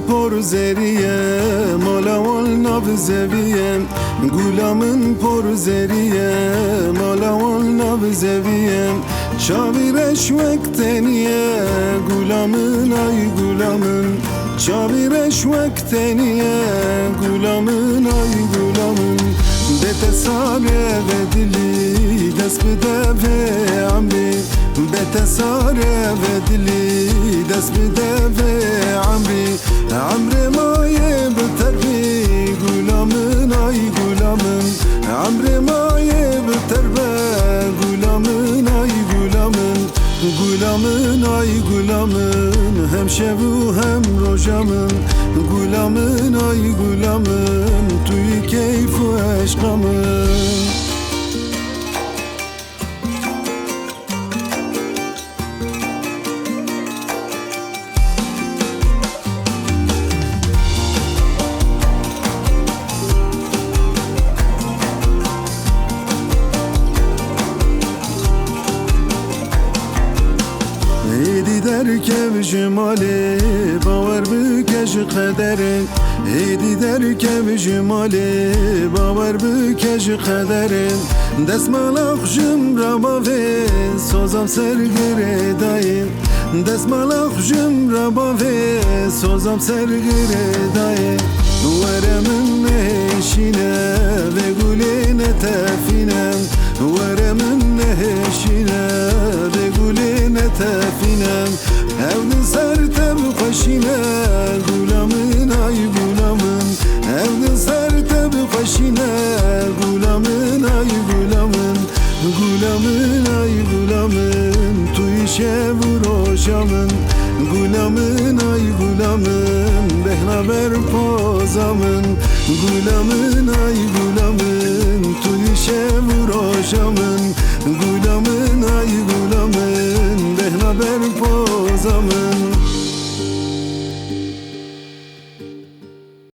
پر زریه مالا وال ناو زویه گلامن پر زریه مالا وال ناو زویه چاویرش وقتنیه گلامن آی گلامن چاویرش وقتنیه گلامن آی گلامن بته ساره و دلی دست بده و عمری بته ساره و دلی دست بده و عمری عمر مایه بتربی گلامن آی گلامن عمر مایه بتربه گلامن آی گلامن گلامن آی گلامن هم شب و هم روزامن گلامن آی گلامن توی کیف و عشقامن ایدی در که جماله باور بکش قدره ایدی در که جماله باور بکش قدره دست ملاخ جم را باوه سوزم سرگره دایم دست ملاخ جم را باوه سوزم سرگره دایم وره من نهشینه و گلی نتفینم وره من نهشینه و گلی نتفینم evdin serte bu kaşine gulamın ay gulamın evdin serte bu kaşine gulamın ay gulamın gulamın ay gulamın tu işe vuruşamın gulamın ay gulamın behna ver pozamın gulamın ay gulamın